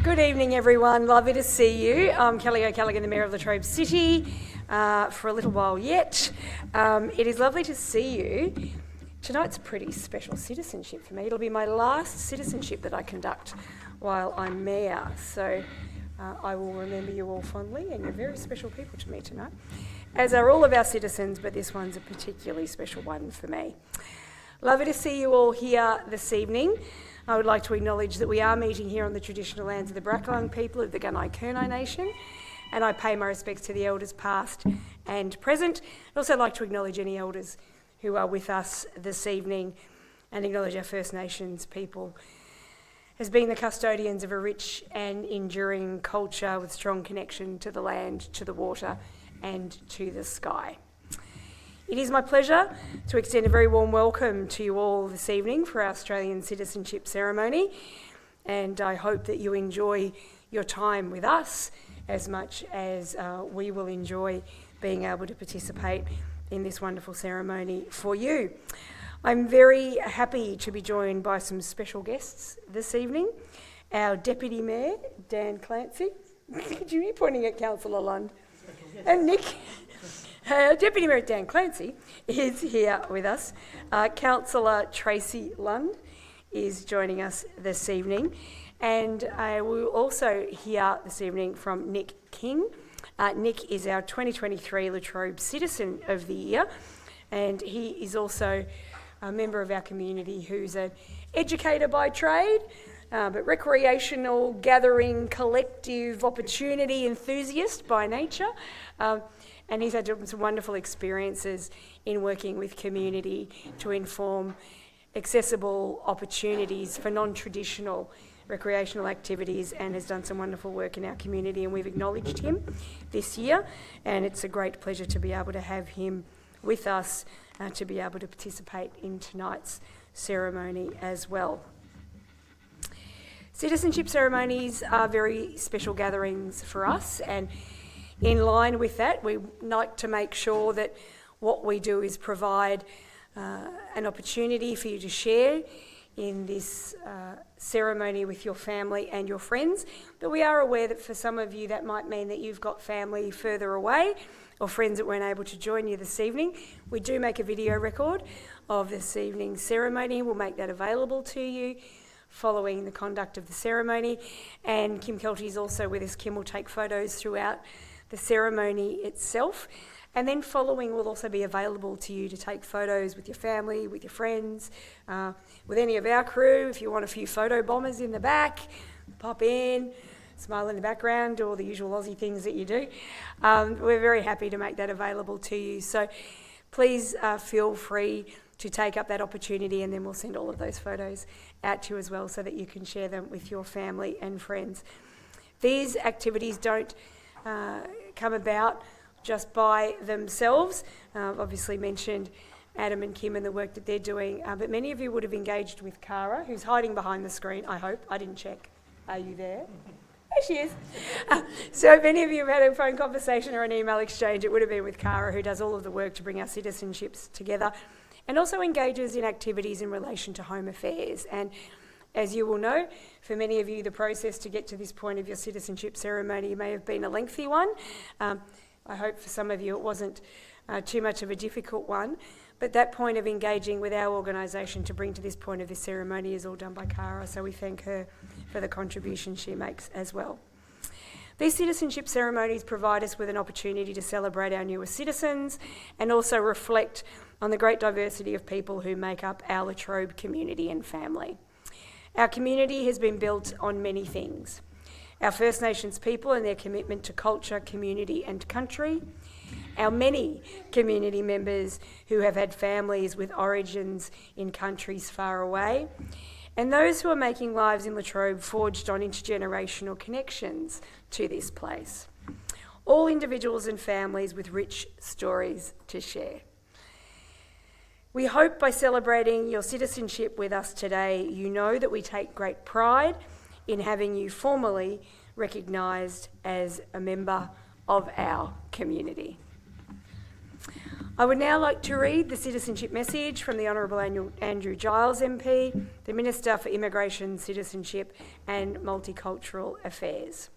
Good evening, everyone. Lovely to see you. I'm Kelly O'Callaghan, the Mayor of Latrobe City, for a little while yet. It is lovely to see you. Tonight's a pretty special citizenship for me. It'll be my last citizenship that I conduct while I'm Mayor, so I will remember you all fondly, and you're very special people to me tonight, as are all of our citizens, but this one's a particularly special one for me. Lovely to see you all here this evening. I would like to acknowledge that we are meeting here on the traditional lands of the Bracklang people of the Gunai-Kurnai Nation, and I pay my respects to the elders past and present. I'd also like to acknowledge any elders who are with us this evening and acknowledge our First Nations people as being the custodians of a rich and enduring culture with strong connection to the land, to the water and to the sky. It is my pleasure to extend a very warm welcome to you all this evening for our Australian citizenship ceremony, and I hope that you enjoy your time with us as much as we will enjoy being able to participate in this wonderful ceremony for you. I'm very happy to be joined by some special guests this evening. Our Deputy Mayor, Dan Clancy. Could you be pointing at Councillor Lund? And Nick. Deputy Mayor Dan Clancy is here with us. Councillor Tracy Lund is joining us this evening. And we'll also hear this evening from Nick King. Nick is our 2023 Latrobe Citizen of the Year, and he is also a member of our community who's an educator by trade, but recreational, gathering, collective opportunity enthusiast by nature. And he's had some wonderful experiences in working with community to inform accessible opportunities for non-traditional recreational activities, and has done some wonderful work in our community, and we've acknowledged him this year, and it's a great pleasure to be able to have him with us to be able to participate in tonight's ceremony as well. Citizenship ceremonies are very special gatherings for us, and in line with that, we like to make sure that what we do is provide an opportunity for you to share in this ceremony with your family and your friends. But we are aware that for some of you that might mean that you've got family further away or friends that weren't able to join you this evening. We do make a video record of this evening's ceremony. We'll make that available to you following the conduct of the ceremony. And Kim Kelty is also with us. Kim will take photos throughout the ceremony itself, and then following will also be available to you to take photos with your family, with your friends, with any of our crew. If you want a few photo bombers in the back, pop in, smile in the background, do all the usual Aussie things that you do. We're very happy to make that available to you, so please feel free to take up that opportunity, and then we'll send all of those photos out to you as well so that you can share them with your family and friends. These activities don't come about just by themselves. I've obviously mentioned Adam and Kim and the work that they're doing, but many of you would have engaged with Cara, who's hiding behind the screen, I hope. I didn't check. Are you there? There she is. So if any of you have had a phone conversation or an email exchange, it would have been with Cara, who does all of the work to bring our citizenships together and also engages in activities in relation to home affairs. And as you will know, for many of you, the process to get to this point of your citizenship ceremony may have been a lengthy one. I hope for some of you it wasn't too much of a difficult one, but that point of engaging with our organisation to bring to this point of this ceremony is all done by Cara, so we thank her for the contribution she makes as well. These citizenship ceremonies provide us with an opportunity to celebrate our newest citizens and also reflect on the great diversity of people who make up our Latrobe community and family. Our community has been built on many things. Our First Nations people and their commitment to culture, community and country. Our many community members who have had families with origins in countries far away. And those who are making lives in Latrobe forged on intergenerational connections to this place. All individuals and families with rich stories to share. We hope by celebrating your citizenship with us today, you know that we take great pride in having you formally recognised as a member of our community. I would now like to read the citizenship message from the Honourable Andrew Giles MP, the Minister for Immigration, Citizenship and Multicultural Affairs.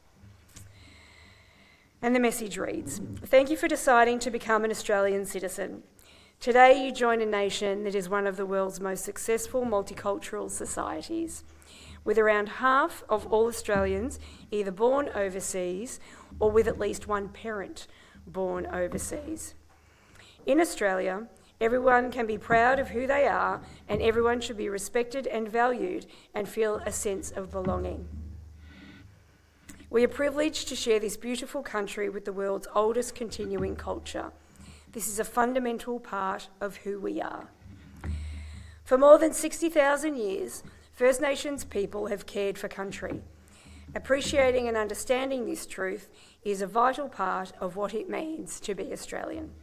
And the message reads, "Thank you for deciding to become an Australian citizen. Today you join a nation that is one of the world's most successful multicultural societies, with around half of all Australians either born overseas or with at least one parent born overseas. In Australia, everyone can be proud of who they are, and everyone should be respected and valued and feel a sense of belonging. We are privileged to share this beautiful country with the world's oldest continuing culture. This is a fundamental part of who we are. For more than 60,000 years, First Nations people have cared for country. Appreciating and understanding this truth is a vital part of what it means to be Australian.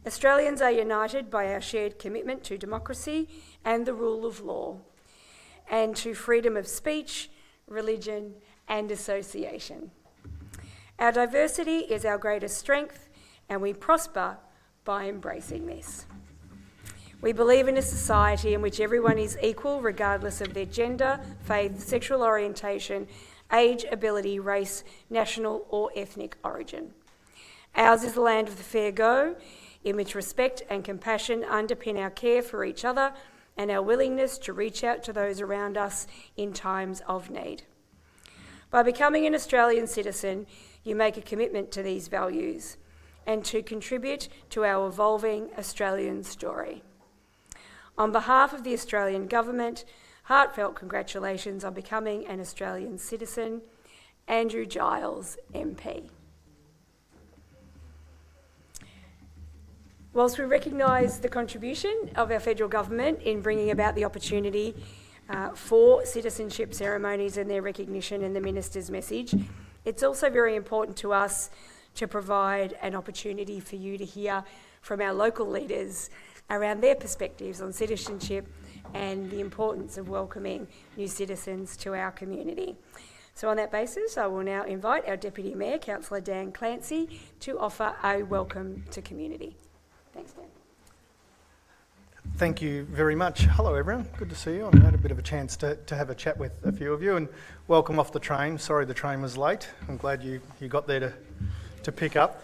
Australians are united by our shared commitment to democracy and the rule of law, and to freedom of speech, religion, and association. Our diversity is our greatest strength, and we prosper by embracing this. We believe in a society in which everyone is equal regardless of their gender, faith, sexual orientation, age, ability, race, national or ethnic origin. Ours is the land of the fair go, in which respect and compassion underpin our care for each other and our willingness to reach out to those around us in times of need. By becoming an Australian citizen, you make a commitment to these values and to contribute to our evolving Australian story. On behalf of the Australian Government, heartfelt congratulations on becoming an Australian citizen. Andrew Giles, MP." Whilst we recognise the contribution of our federal government in bringing about the opportunity for citizenship ceremonies and their recognition in the Minister's message, it's also very important to us to provide an opportunity for you to hear from our local leaders around their perspectives on citizenship and the importance of welcoming new citizens to our community. So on that basis, I will now invite our Deputy Mayor, Councillor Dan Clancy, to offer a welcome to community. Thanks, Dan. Thank you very much. Hello everyone, good to see you. I had a bit of a chance to have a chat with a few of you, and welcome off the train. Sorry the train was late. I'm glad you got there to pick up.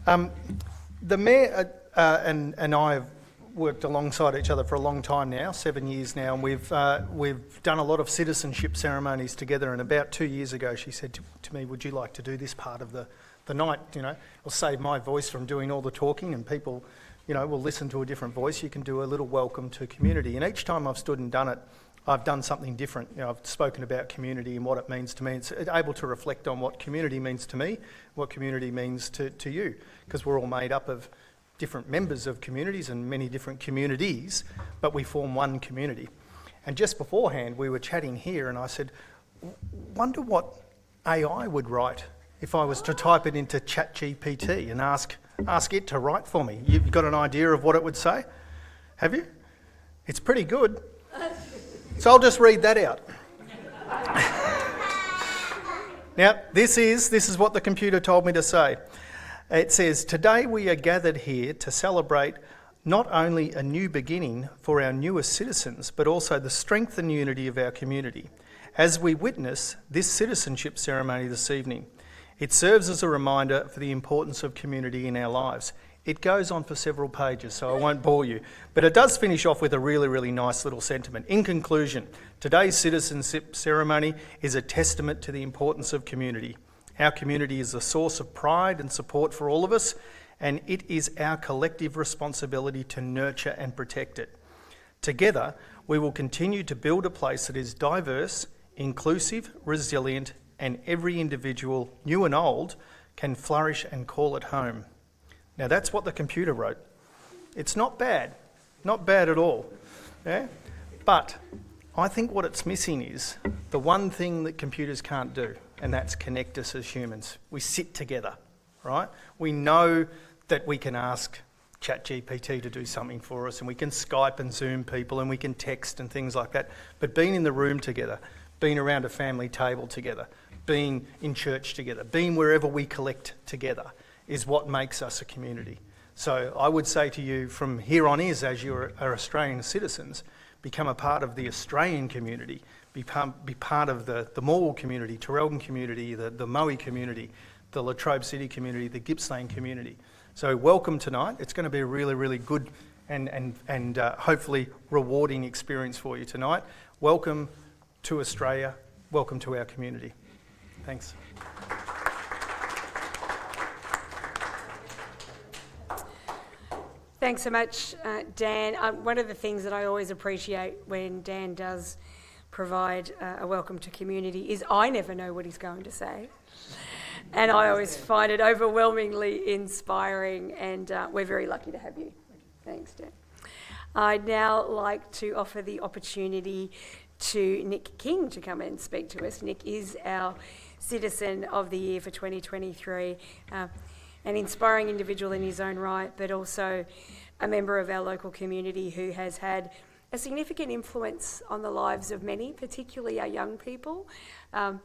The Mayor and I have worked alongside each other for a long time now, 7 years now, and we've done a lot of citizenship ceremonies together, and about 2 years ago she said to me, "Would you like to do this part of the night? You know, it'll save my voice from doing all the talking, and people, you know, will listen to a different voice. You can do a little welcome to community." And each time I've stood and done it, I've done something different. You know, I've spoken about community and what it means to me. It's able to reflect on what community means to me, what community means to you, because we're all made up of different members of communities and many different communities, but we form one community. And just beforehand, we were chatting here, and I said, "Wonder what AI would write if I was to type it into ChatGPT and ask it to write for me." You've got an idea of what it would say? Have you? It's pretty good. So I'll just read that out. Now, this is what the computer told me to say. It says, "Today we are gathered here to celebrate not only a new beginning for our newest citizens, but also the strength and unity of our community, as we witness this citizenship ceremony this evening. It serves as a reminder for the importance of community in our lives." It goes on for several pages, so I won't bore you, but it does finish off with a really, really nice little sentiment. "In conclusion, today's citizenship ceremony is a testament to the importance of community. Our community is a source of pride and support for all of us, and it is our collective responsibility to nurture and protect it. Together, we will continue to build a place that is diverse, inclusive, resilient, and every individual, new and old, can flourish and call it home." Now that's what the computer wrote. It's not bad at all. Yeah? But I think what it's missing is the one thing that computers can't do, and that's connect us as humans. We sit together, right? We know that we can ask ChatGPT to do something for us, and we can Skype and Zoom people, and we can text and things like that. But being in the room together, being around a family table together, being in church together, being wherever we collect together is what makes us a community. So I would say to you from here on is, as you are Australian citizens, become a part of the Australian community, be part of the Morwell community, Traralgon community, the Moe community, the Latrobe City community, the Gippsland community. So welcome tonight. It's going to be a really, really good and hopefully rewarding experience for you tonight. Welcome to Australia. Welcome to our community. Thanks. Thanks so much, Dan. One of the things that I always appreciate when Dan does provide a welcome to community is I never know what he's going to say. And I always find it overwhelmingly inspiring, and we're very lucky to have you. Thanks, Dan. I'd now like to offer the opportunity to Nick King to come and speak to us. Nick is our Citizen of the Year for 2023. An inspiring individual in his own right, but also a member of our local community who has had a significant influence on the lives of many, particularly our young people. And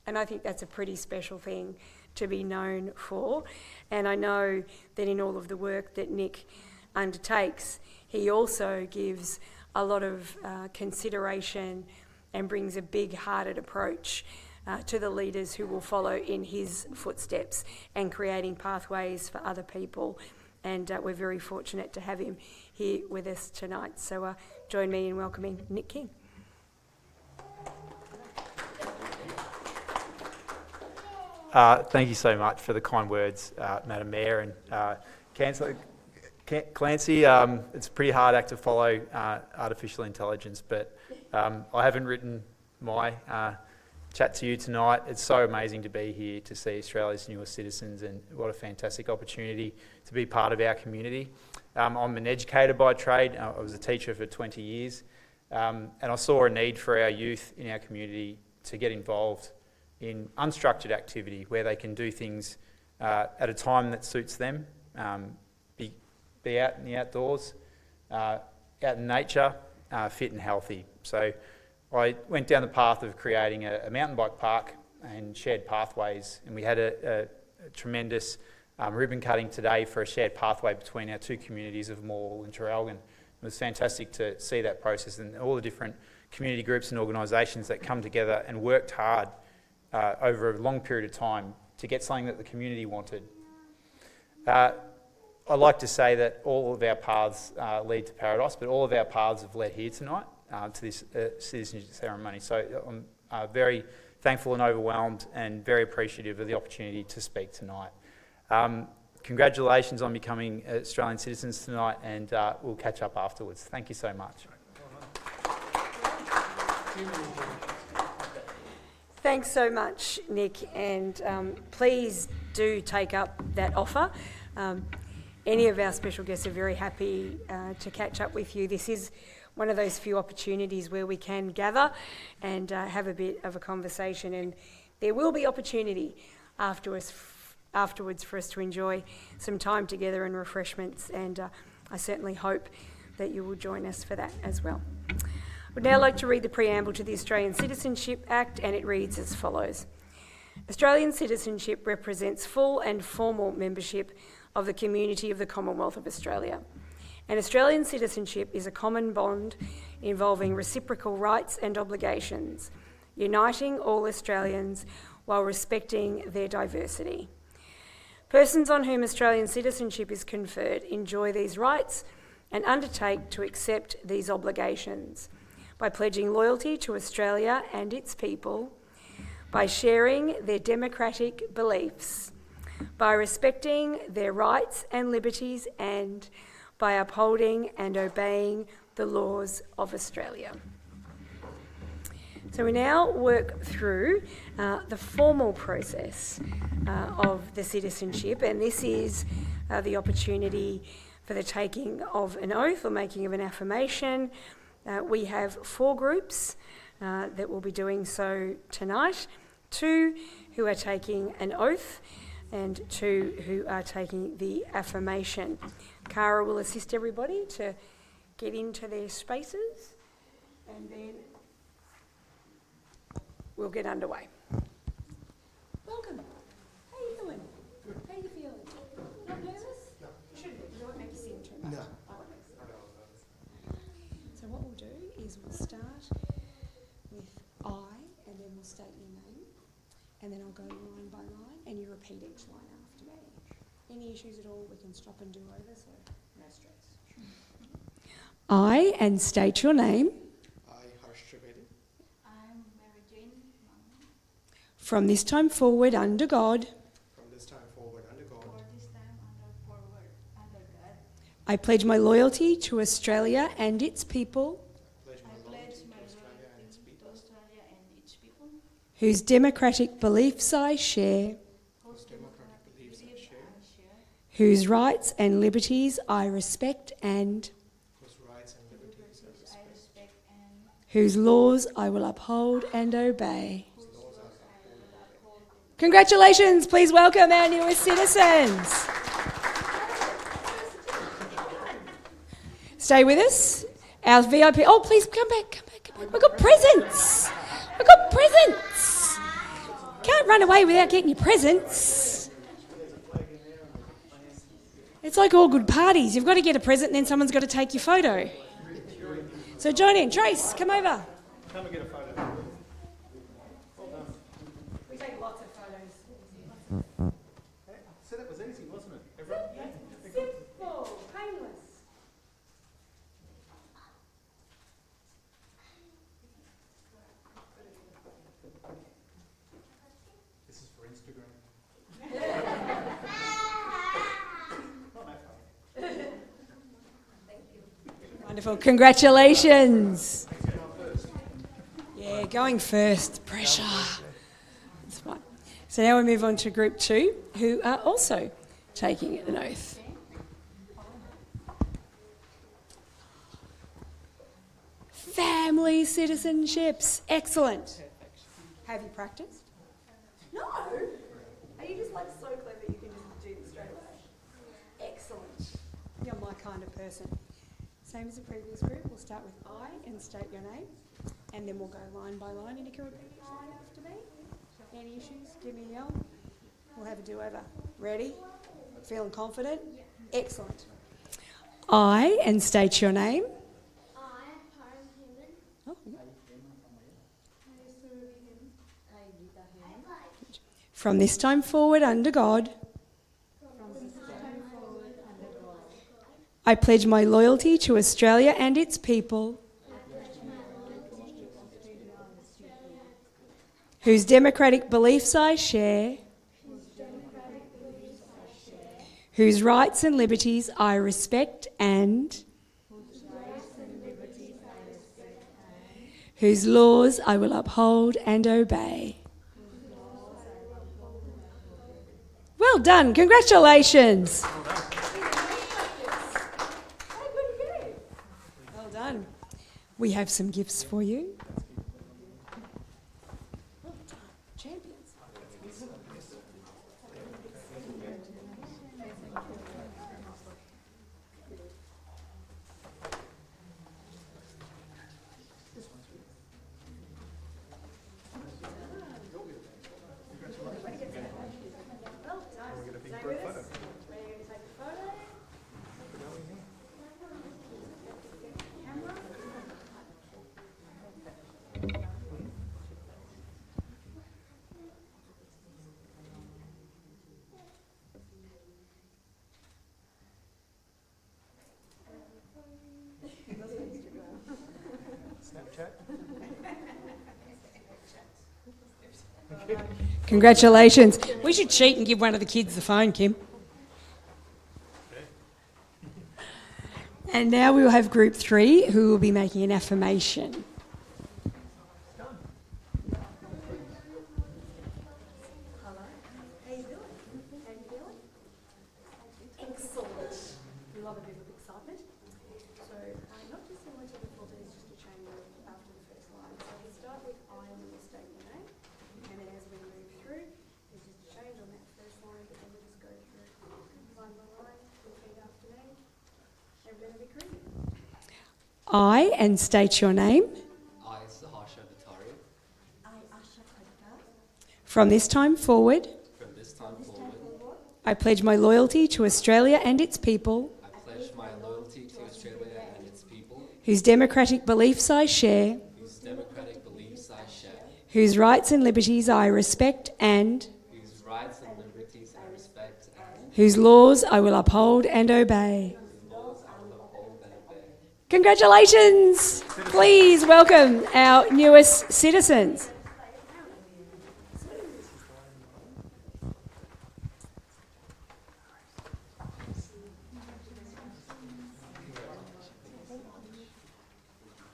I think that's a pretty special thing to be known for. And I know that in all of the work that Nick undertakes, he also gives a lot of consideration and brings a big-hearted approach to the leaders who will follow in his footsteps and creating pathways for other people. And we're very fortunate to have him here with us tonight. So join me in welcoming Nick King. Thank you so much for the kind words, Madam Mayor and Councillor Clancy. It's a pretty hard act to follow, artificial intelligence, but I haven't written my chat to you tonight. It's so amazing to be here to see Australia's newest citizens, and what a fantastic opportunity to be part of our community. I'm an educator by trade. I was a teacher for 20 years, and I saw a need for our youth in our community to get involved in unstructured activity where they can do things at a time that suits them, be out in the outdoors, out in nature, fit and healthy. So I went down the path of creating a mountain bike park and shared pathways, and we had a tremendous ribbon cutting today for a shared pathway between our two communities of Morwell and Traralgon. It was fantastic to see that process and all the different community groups and organisations that come together and worked hard over a long period of time to get something that the community wanted. I like to say that all of our paths lead to paradise, but all of our paths have led here tonight to this citizenship ceremony. So I'm very thankful and overwhelmed and very appreciative of the opportunity to speak tonight. Congratulations on becoming Australian citizens tonight, and we'll catch up afterwards. Thank you so much. Thanks so much, Nick, and please do take up that offer. Any of our special guests are very happy to catch up with you. This is one of those few opportunities where we can gather and have a bit of a conversation, and there will be opportunity afterwards for us to enjoy some time together and refreshments, and I certainly hope that you will join us for that as well. I would now like to read the preamble to the Australian Citizenship Act, and it reads as follows. Australian citizenship represents full and formal membership of the community of the Commonwealth of Australia. And Australian citizenship is a common bond involving reciprocal rights and obligations, uniting all Australians while respecting their diversity. Persons on whom Australian citizenship is conferred enjoy these rights and undertake to accept these obligations by pledging loyalty to Australia and its people, by sharing their democratic beliefs, by respecting their rights and liberties, and by upholding and obeying the laws of Australia. So we now work through the formal process of the citizenship, and this is the opportunity for the taking of an oath or making of an affirmation. We have 4 groups that will be doing so tonight, 2 who are taking an oath and 2 who are taking the affirmation. Cara will assist everybody to get into their spaces, and then we'll get underway. Welcome. How are you doing? How are you feeling? Not nervous? No. You shouldn't be. state your name, and then I'll go line by line, and you repeat each line after me. Any issues at all, we can stop and do over, so no stress. I, and state your name. I, Harsh Trivedi, I'm Mary Jane Mann. From this time forward, under God, from this time forward under God, For this time forward under God, I pledge my loyalty to Australia and its people, pledge I my pledge loyalty my to Australia and its loyalty to people, Australia and its people, whose democratic beliefs I share, whose democratic beliefs I share, whose rights and liberties I respect, and whose rights and liberties I I respect, respect, and whose laws I will uphold and obey. whose laws I will uphold. Congratulations, please welcome our newest citizens. Stay with us. Our VIP, oh please come back. We've got presents. Can't run away without getting your presents. It's like all good parties. You've got to get a present and then someone's got to take your photo. So join in. Trace, come over. Come and get a photo. We take lots of photos. So that was easy, wasn't it? Everyone? Simple, painless. This is for Instagram. Wonderful. Congratulations. Yeah, going first. Pressure. That's fine. So now we move on to group 2, who are also taking an oath. Family citizenships. Excellent. Have you practiced? No. Are you just like so clever you can just do this straight away? Excellent. You're my kind of person. Same as the previous group, we'll start with I and state your name, and then we'll go line by line, and you can repeat each line after me. Any issues, give me a yell. We'll have a do-over. Ready? Feeling confident? Excellent. I, and state your name. I, Param Human, Oh, yeah. I serve him, I Rita him, From this time forward, under God, from this time forward under God, I pledge my loyalty to Australia and its people, I pledge my loyalty to Australia and its people, whose democratic beliefs I share, whose democratic beliefs I share, whose rights and liberties I respect, and whose rights and liberties I respect, and whose laws I will uphold and obey. Well done. Congratulations. Well done. We have some gifts for you. Well done. Champions. Well done. Stay with us. Ready to take a photo? Camera. Snapchat. Congratulations. We should cheat and give one of the kids the phone, Kim. And now we will have group 3 who will be making an affirmation. Hello. How you doing? How you feeling? Excellent. We love a bit of excitement. So not dissimilar to before, but it's just a change after the first line. So we start with I and then we'll state your name. And then as we move through, there's just a change on that first line, but then we'll just go through line by line, repeat after me. Everybody agree? I, and state your name. I, Sahasha Bhattaria, I, Asha Kotka. From this time forward, from this time forward, I pledge my loyalty to Australia and its people, I pledge my loyalty to Australia and its people, whose democratic beliefs I share, whose democratic beliefs I share, whose rights and liberties I respect and whose rights and liberties I respect, and whose laws I will uphold and obey. whose laws I will uphold and obey. Congratulations! Please welcome our newest citizens.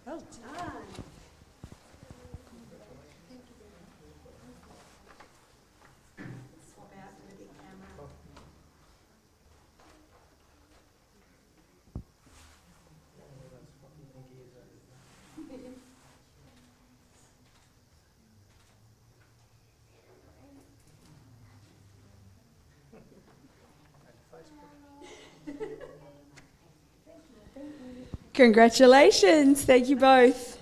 Well done. Swap out to the big camera. Congratulations. Thank you both.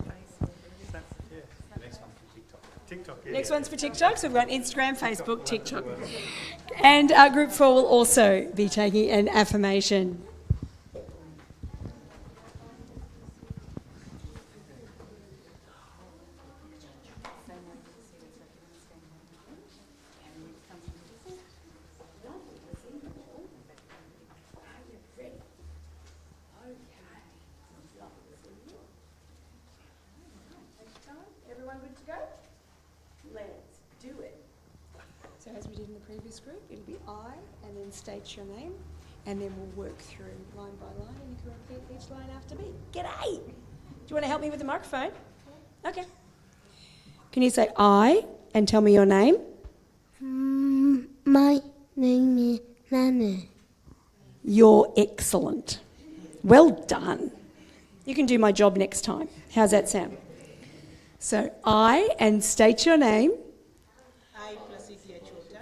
Next one's for TikTok. So we've got Instagram, Facebook, TikTok. And Group 4 will also be taking an affirmation. Everyone good to go? Let's do it. So as we did in the previous group, it'll be I and then state your name and then we'll work through line by line and you can repeat each line after me. G'day! Do you want to help me with the microphone? Okay. Can you say I and tell me your name? My name is Nana. You're excellent. Well done. You can do my job next time. How's that sound? So I and state your name. I, Placidia Chota,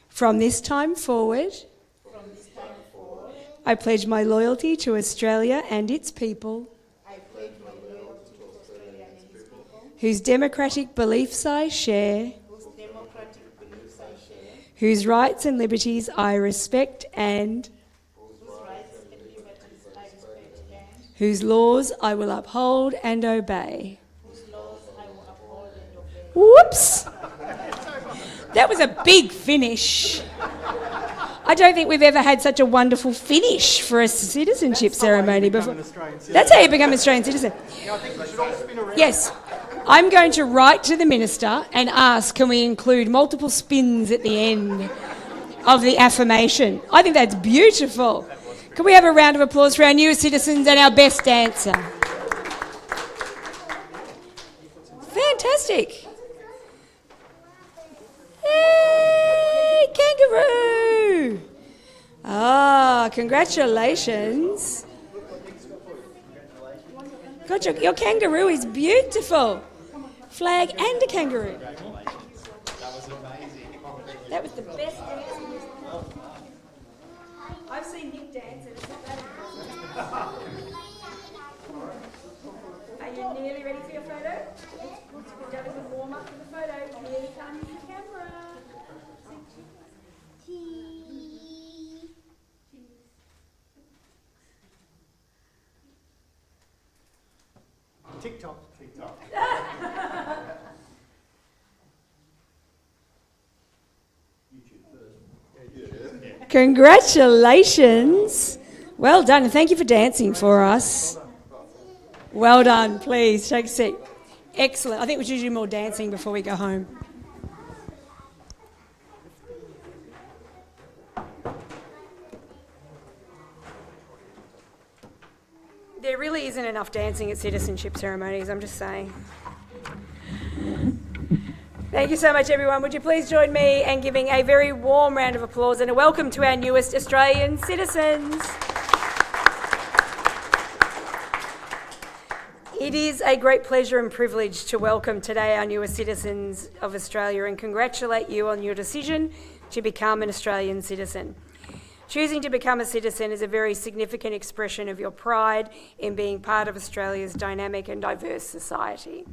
From this time forward, I pledge my loyalty to Australia and its people, I pledge my loyalty to Australia and its people, whose democratic beliefs I share, whose democratic beliefs I share, whose rights and liberties I respect and whose rights and liberties I respect, and whose laws I will uphold and obey. whose laws I will uphold and obey. Whoops! That was a big finish. I don't think we've ever had such a wonderful finish for a citizenship ceremony before. That's how you become an Australian citizen. Yes. I'm going to write to the Minister and ask, can we include multiple spins at the end of the affirmation? I think that's beautiful. Can we have a round of applause for our newest citizens and our best dancer? Fantastic. Yay, kangaroo! Ah, congratulations. God, your kangaroo is beautiful. Flag and a kangaroo. That was the best dance. I've seen Nick dance and it's not that impressive. Are you nearly ready for your photo? We've done a good warm up for the photo. Here comes the camera. TikTok. Congratulations. Well done, and thank you for dancing for us. Well done, please, take a seat. Excellent. I think we should do more dancing before we go home. There really isn't enough dancing at citizenship ceremonies, I'm just saying. Thank you so much, everyone. Would you please join me in giving a very warm round of applause and a welcome to our newest Australian citizens. It is a great pleasure and privilege to welcome today our newest citizens of Australia and congratulate you on your decision to become an Australian citizen. Choosing to become a citizen is a very significant expression of your pride in being part of Australia's dynamic and diverse society.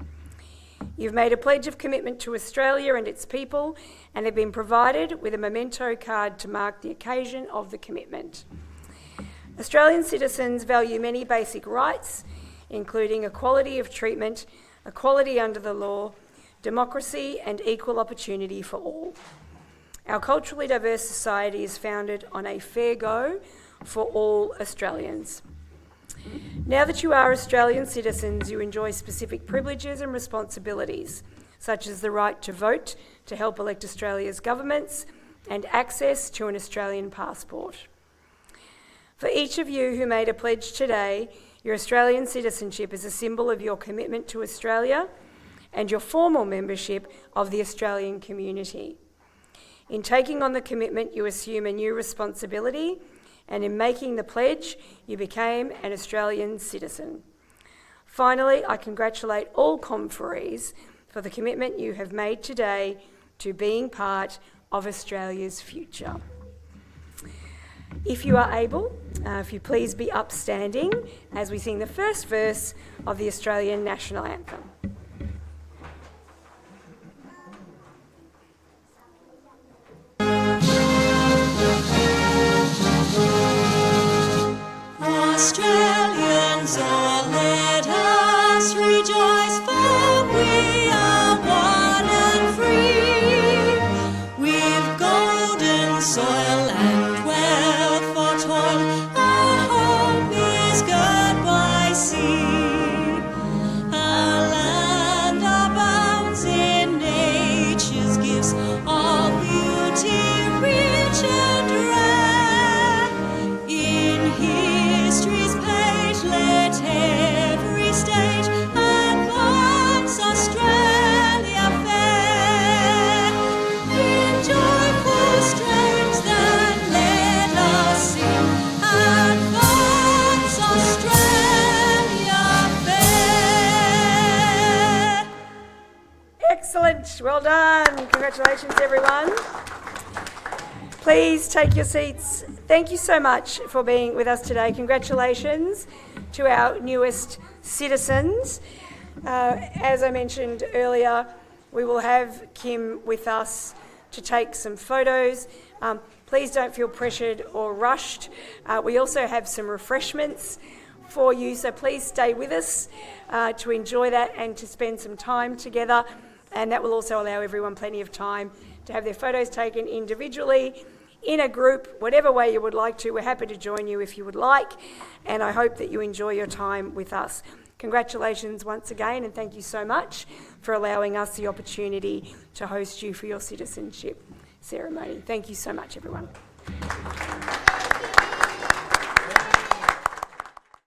You've made a pledge of commitment to Australia and its people and have been provided with a memento card to mark the occasion of the commitment. Australian citizens value many basic rights, including equality of treatment, equality under the law, democracy and equal opportunity for all. Our culturally diverse society is founded on a fair go for all Australians. Now that you are Australian citizens, you enjoy specific privileges and responsibilities, such as the right to vote to help elect Australia's governments and access to an Australian passport. For each of you who made a pledge today, your Australian citizenship is a symbol of your commitment to Australia and your formal membership of the Australian community. In taking on the commitment, you assume a new responsibility, and in making the pledge, you became an Australian citizen. Finally, I congratulate all conferees for the commitment you have made today to being part of Australia's future. If you are able, if you please be upstanding as we sing the first verse of the Australian National Anthem. Australians, all let us rejoice, for we are one and free. We've golden soil and wealth for toil, our home is girt by sea. Our land abounds in nature's gifts, all beauty rich and rare. In history's page let every stage advance Australia fair. In joyful strains then let us sing, advance Australia fair. Excellent, well done. Congratulations, everyone. Please take your seats. Thank you so much for being with us today. Congratulations to our newest citizens. As I mentioned earlier, we will have Kim with us to take some photos. Please don't feel pressured or rushed. We also have some refreshments for you, so please stay with us to enjoy that and to spend some time together. And that will also allow everyone plenty of time to have their photos taken individually, in a group, whatever way you would like to. We're happy to join you if you would like, and I hope that you enjoy your time with us. Congratulations once again, and thank you so much for allowing us the opportunity to host you for your citizenship ceremony. Thank you so much, everyone.